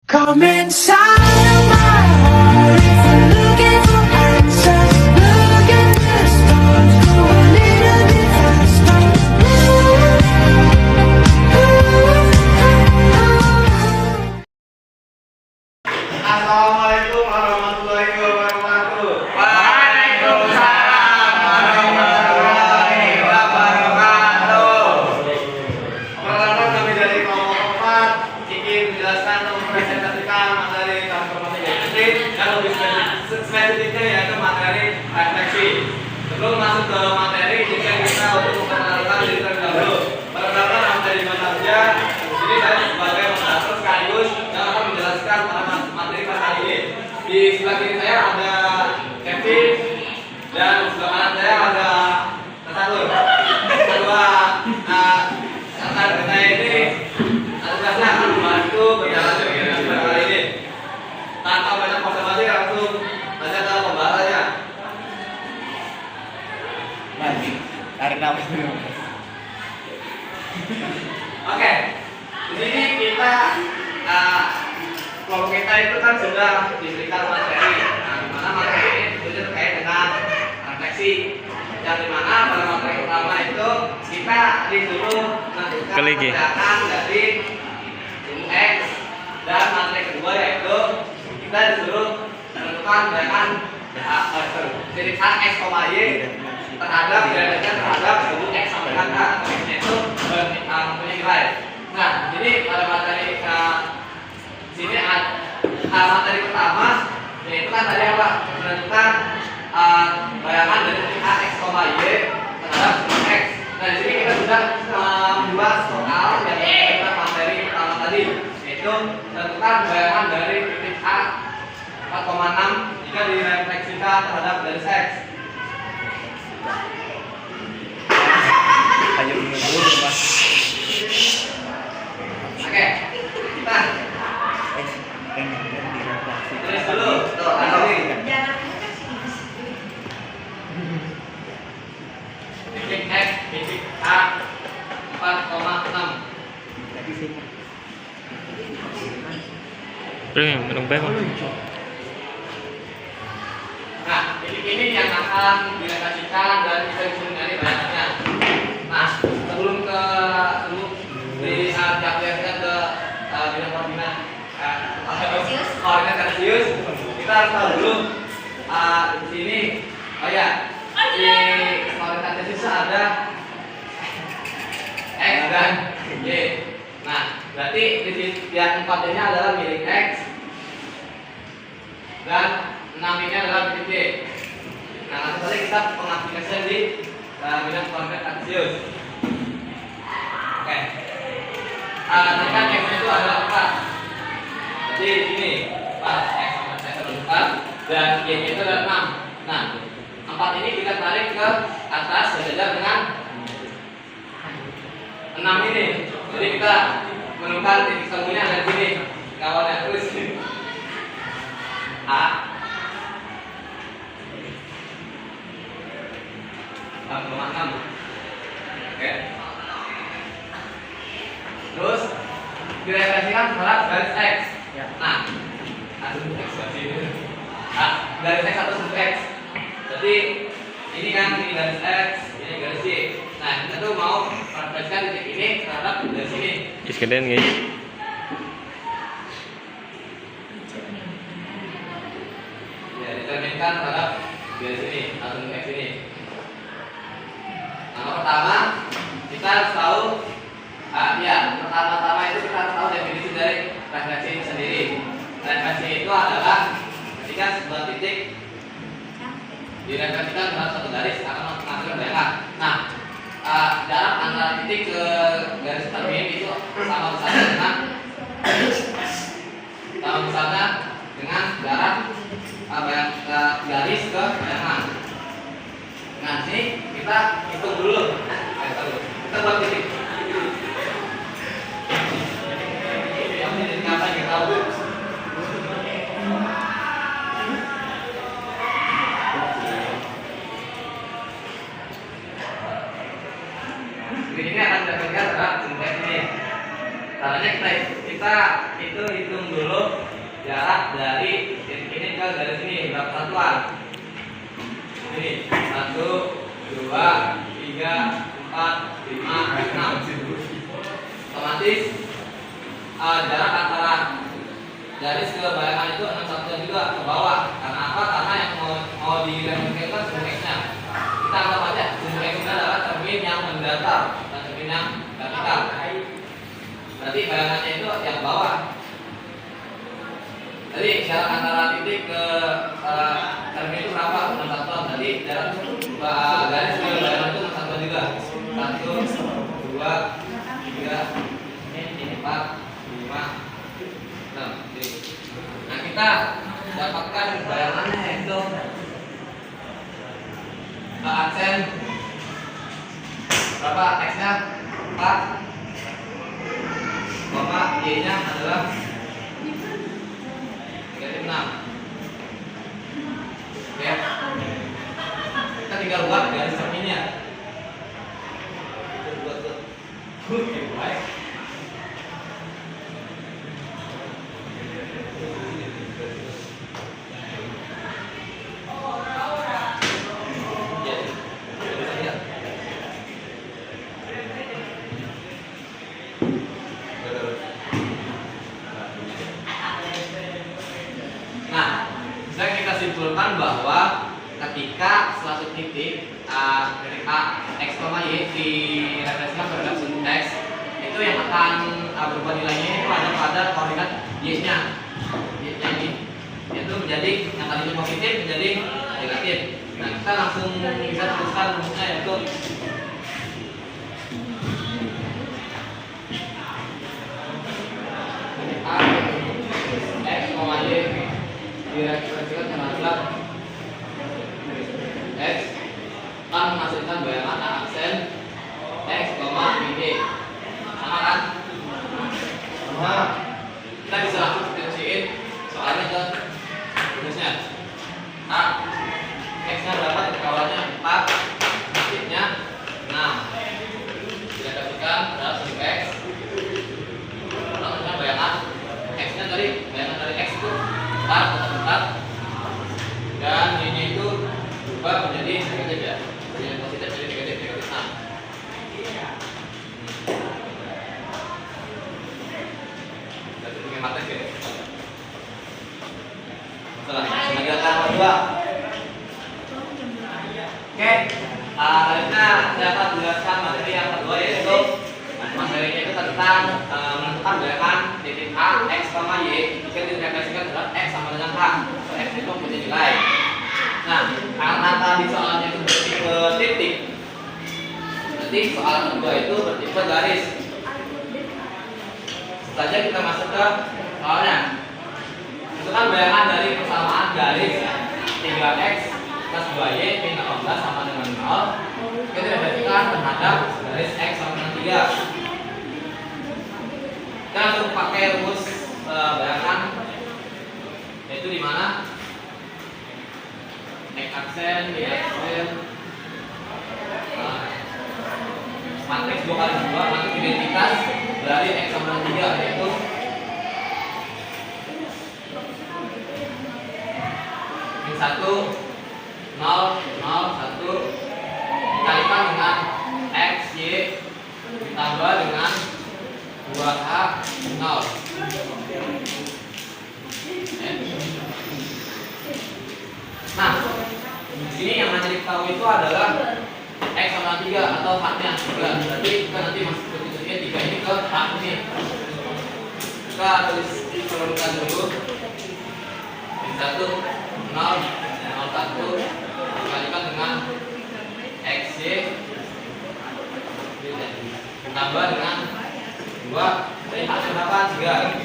Come inside of my heart if you're looking for answers. Look at the stars, go a little bit faster. Assalamualaikum warahmatullahi wabarakatuh. Waalaikumsalam warahmatullahi wabarakatuh. Pertama kami dari kelompok 4 ingin menjelaskan atau mempresentasikan materi transformasi genetik dan lebih spesifiknya yaitu materi refleksi. Sebelum masuk ke materi, jika kita untuk memperkenalkan diri terlebih dahulu. Perkenalkan nama dari mana saja. Jadi saya sebagai moderator sekaligus yang akan menjelaskan materi kali ini. Di sebelah kiri saya ada Kevin dan sebelah kanan saya ada Tatur. Kedua rekan saya ini tugasnya akan membantu berjalan dengan kali ini. Tanpa banyak basa-basi langsung saja ke pembahasannya. Nanti tarik nafas dulu. Oke, di sini kita kelompok kita itu kan sudah diberikan materi. Nah, dimana materi ini tentunya terkait dengan refleksi. Yang dimana pada materi pertama itu kita disuruh menentukan pergerakan dari ilmu X, dan materi kedua yaitu kita disuruh menentukan gerakan titik A X, Y terhadap gerakan terhadap ilmu X sampai K atau X itu mempunyai nilai. Nah, jadi pada materi sini materi pertama yaitu kan tadi apa, menentukan bayangan dari titik A X, Y terhadap ilmu X. Nah, di sini kita sudah membuat soal yang kita materi pertama tadi, yaitu menentukan bayangan dari titik A 4,6 jika direfleksikan terhadap garis X. Ayo dulu, Mas. Oke, kita tulis dulu. Tuh, ini titik X, titik A 4,6. Minum teh Pak. Nah, titik ini yang akan direfleksikan dan kita bisa mencari bayangannya. Nah, sebelum diaplikasikan ke bidang koordinat Celsius, kita harus tahu dulu di sini. Oh ya, di koordinat Celsius ada X dan Y. Nah, berarti yang 4 ini adalah milik X dan 6 ini adalah milik Y. Nah, langsung saja kita pengaplikasian di bidang koordinat Celsius. Oke. Tadi kan X itu adalah 4. Jadi ini 4 X sama X adalah 4 dan Y itu adalah 6. Nah, 4 ini kita tarik ke atas sejajar dengan 6 ini. Jadi kita menemukan titik temunya dari sini. Kawannya tulis A 4,6. Oke. Terus direfleksikan terhadap garis X. Nah, X berarti garis X atau sudut X. Jadi ini kan ini garis X, ini garis Y. Nah, kita tuh mau merefleksikan titik ini terhadap garis ini. Iskedan guys. Ya, dicerminkan terhadap garis ini atau X ini. Nah, pertama kita harus tahu pertama-tama itu kita harus tahu definisi dari refleksi ini sendiri. Refleksi itu adalah ketika sebuah titik direfleksikan dalam satu garis akan menghasilkan bayangan. Nah, jarak antara titik ke garis termin itu sama besarnya dengan jarak garis ke bayangan. Nah, ini kita hitung dulu. Kita buat titik. Apa yang kita tahu? Ini akan didapatkan dalam sumber ini. Caranya kita itu hitung dulu jarak dari titik ini ke garis ini berapa satuan. Ini 1, 2, 3, 4, 5, 6. Otomatis jarak antara garis ke bayangan itu 6 satuan juga ke bawah. Karena apa? Karena yang mau direncanakan itu sumber X-nya. Kita anggap aja sumber X-nya adalah cermin yang mendatar dan cermin yang vertikal. Berarti bayangannya itu yang bawah. Jadi jarak antara titik ke cermin itu berapa? 6 satuan. Berarti jarak garis ke bayangan itu 6 satuan juga. 1, 2, 3, 4, 5, 6. Nah, kita dapatkan bayangannya yaitu aksen berapa? X-nya 4, Y-nya adalah negatif 6. Oke. Kita tinggal buat garis cerminnya. Oke, baik. Simpulkan bahwa ketika suatu titik dari A, X, Y direfleksikan terhadap sudut X, itu yang akan berubah nilainya itu ada pada koordinat Y-nya. Y-nya ini itu menjadi yang tadinya positif menjadi negatif. Nah, kita langsung bisa tuliskan rumusnya yaitu A, X, Y direfleksikan terhadap X akan menghasilkan bayangan aksen X, Y. Sama kan? Nah, kita bisa langsung substitusiin soalnya ke rumusnya. A, X-nya berapa? Awalnya 4, Y-nya 6. Direfleksikan terhadap sudut X. Langsungnya bayangan X-nya bayangan dari X itu 4 dan ini itu berubah menjadi negatif ya, jadi positif jadi negatif 6. Jadi punya materi ya. Masalah sebagai nomor 2. Oke, selanjutnya saya akan jelaskan materi yang kedua yaitu materinya itu tentang menentukan bayangan titik A, X, Y jika direfleksikan terhadap X sama dengan H. X itu punya nilai. Nah, karena tadi soalnya itu bertipe titik, berarti soal kedua itu bertipe garis. Saja kita masuk ke soalnya. Tentukan bayangan dari persamaan garis 3X plus 2Y min 18 sama dengan 0. Kita direfleksikan terhadap garis X sama dengan 3. Kita langsung pakai rumus bayangan yaitu di mana X aksen, Y aksen, matriks 2 kali 2 matriks identitas dari X sama dengan 3 yaitu min 1, 0, 0, 1 dikalikan dengan X, Y ditambah dengan 2H 0. Nah, di sini yang hanya diketahui itu adalah X sama 3 atau H-nya 3. Berarti kita nanti masuk ke titiknya 3 ini ke H ini. Kita tulis perlukan dulu. Min 1, 0, 0, 1 dikalikan dengan XY ditambah dengan 2 dari hasil berapa? 3.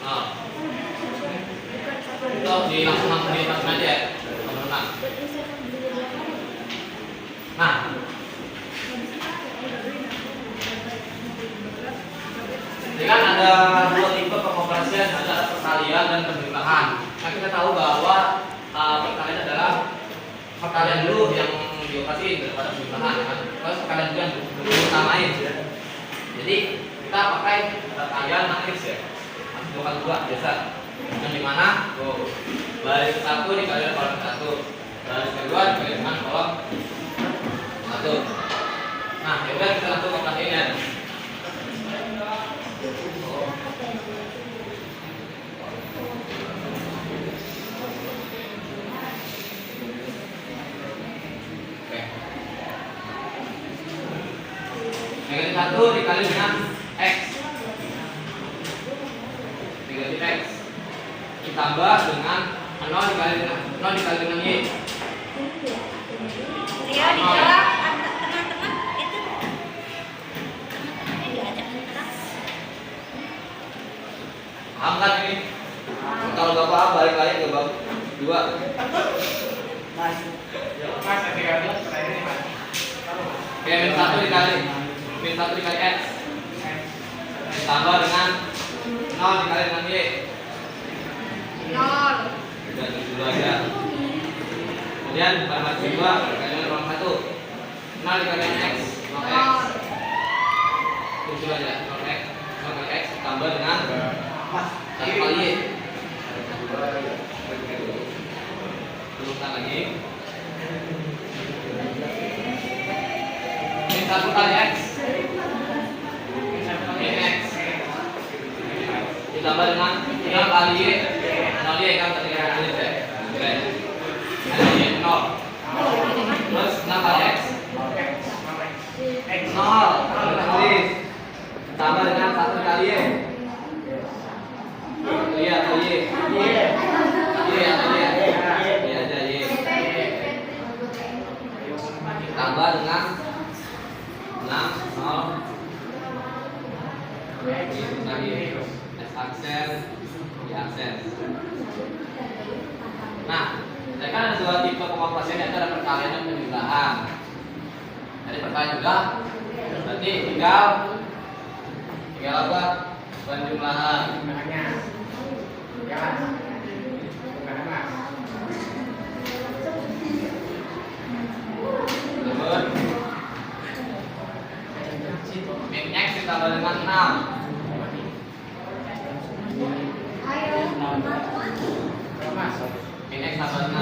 Nah, itu langsung aja ya, teman-teman. Nah, ini kan ada dua tipe pengoperasian, ada perkalian dan penjumlahan. Nah, kita tahu bahwa perkalian adalah perkalian dulu yang dioperasiin daripada penjumlahan, kan? Terus perkalian juga yang diutamain. Jadi kita pakai rangkaian matriks ya, bukan dua biasa. Yang dimana baris satu dikali dengan kolom satu, baris kedua dikali dengan kolom satu. Nah, yaudah kita langsung operasiin ya. Negatif 1 dikali dengan X, negatif X ditambah dengan 0 dikali dengan Y. Rio dijawab teman-teman itu ini diajak kelas. Paham kan ini? Kalau nggak paham balik lagi ke bab 2. Mas, pertanyaannya Mas. Oke, min 1 dikali X ditambah dengan 0 dikali dengan Y. 0. Udah dulu aja. Kemudian pada matriks 2 dikali dengan kolom 1, 0 dikali dengan X, 0x. Tujuh aja, 0x ditambah dengan 1 kali Y. Turunkan lagi. Min 1 kali X, min X ditambah dengan 0 kali Y. 0 Y kan ketika tulis ya. Oke. Ada Y 0. Terus 6 kali X, 0 tulis ditambah dengan 1 kali Y. Y atau Y? Y atau Y? Y aja Y. Ditambah dengan 6, 0. Itu tadi S aksen, Y aksen. Nah, saya kan ada dua tipe pengoperasian, yaitu ada perkalian dan penjumlahan. Jadi perkalian juga, berarti tinggal apa? Penjumlahan. Terus min X ditambah dengan 6. Min X tambah 6.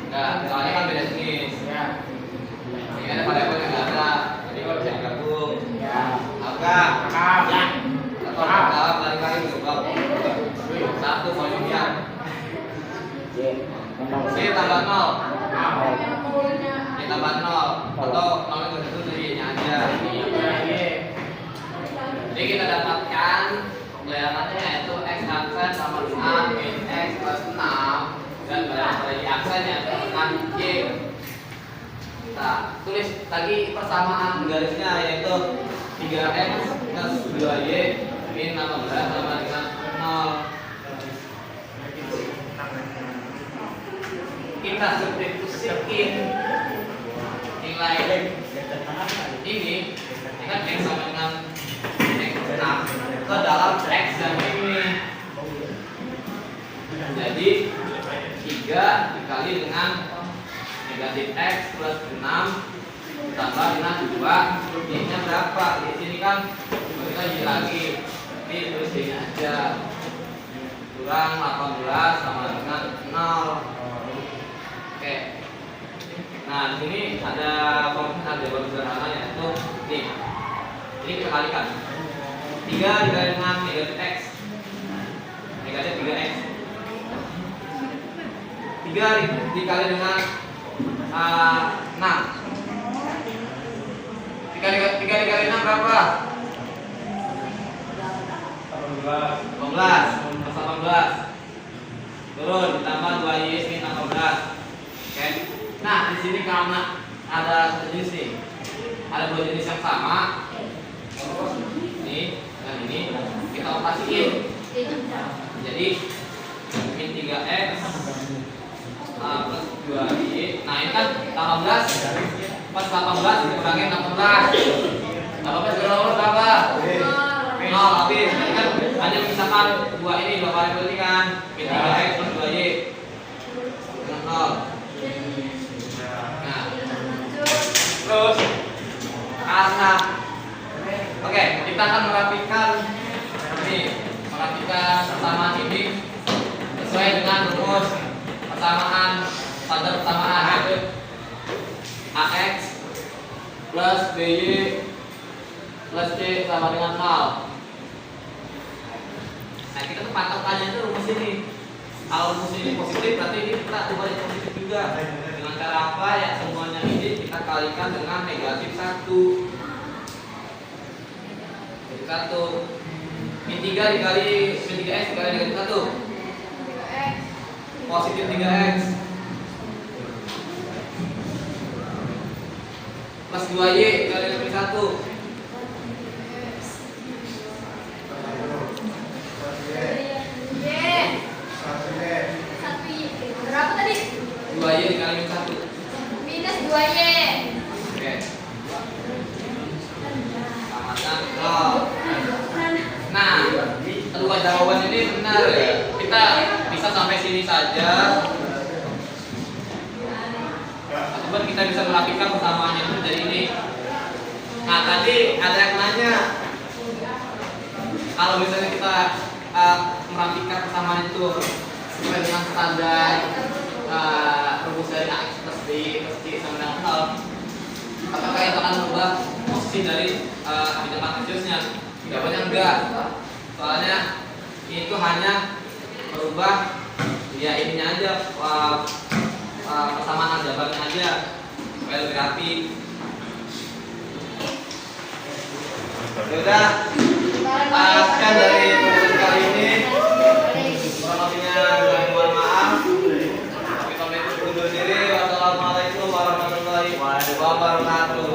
Enggak, soalnya kan beda jenis. Ini ada variabel yang enggak ada. Jadi kalau bisa digabung. Apa? Ya. Atau dalam balik-balik ke bab 1 volumenya. Y tambah 0. Y tambah 0. Atau 0 itu Y-nya aja. Jadi kita dapatkan bayangannya yaitu X aksen sama dengan min X plus 6 dan bayangan pada Y aksen yaitu dengan Y. Kita tulis tadi persamaan garisnya yaitu 3X plus 2Y min 16 sama dengan 0. Kita substitusikan nilai ini kan X sama dengan X 6 ke dalam X yang ini. Jadi 3 dikali dengan negatif X plus 6 ditambah dengan 2, Y-nya berapa? Di sini kan kita Y lagi, ini tulis Y-nya aja, kurang 18 sama dengan 0. Oke. Nah, di sini ada jawaban sederhana yaitu nih. Ini kita kalikan. 3 dikali dengan negatif X. Negatif 3X. 3 dikali dengan 6. 3 dikali 6 berapa? 18. 18. Turun ditambah 2Y min 18. Oke. Nah, di sini karena ada satu jenis nih. Ada dua jenis yang sama. Ini dan ini kita operasiin. Jadi min 3X plus 2Y. Nah, ini kan 18 plus 18 dikurangin 18. 18 berapa? 0 habis. Ini kan hanya misalkan dua ini dua variabel ini kan min 3X plus 2Y dengan 0. Nah, terus karena kita akan merapikan persamaan ini sesuai dengan rumus persamaan standar persamaan, yaitu AX plus BY plus C sama dengan 0. Nah, kita tuh patokannya itu rumus ini. Kalau rumus ini positif, berarti ini kita ubah jadi positif juga. Dengan cara apa? Ya, semuanya ini kita kalikan dengan negatif 1. Jadi 1. Min 3 dikali min 3x dikali negatif 1. Positif 3x. Plus 2y dikali negatif 1. Berapa tadi? 2y dikali min 1. Minus 2y. Oke. Samakan nol. Nah, kedua jawaban ini benar ya. Kita bisa sampai sini saja. Ataupun kita bisa merapikan persamaannya itu dari ini. Nah, tadi ada yang nanya, kalau misalnya kita merapikan persamaan itu sesuai dengan standar rumus dari AX plus B plus C sama dengan 0, apakah itu akan merubah posisi dari bidang matrisiusnya? Jawabannya enggak. Soalnya itu hanya merubah ya ininya aja, persamaan aljabarnya aja supaya lebih rapi. Yaudah, sekian dari pembahasan kali ini. Kurang lebihnya mohon maaf. Kami pamit undur diri. Wassalamualaikum warahmatullahi wabarakatuh.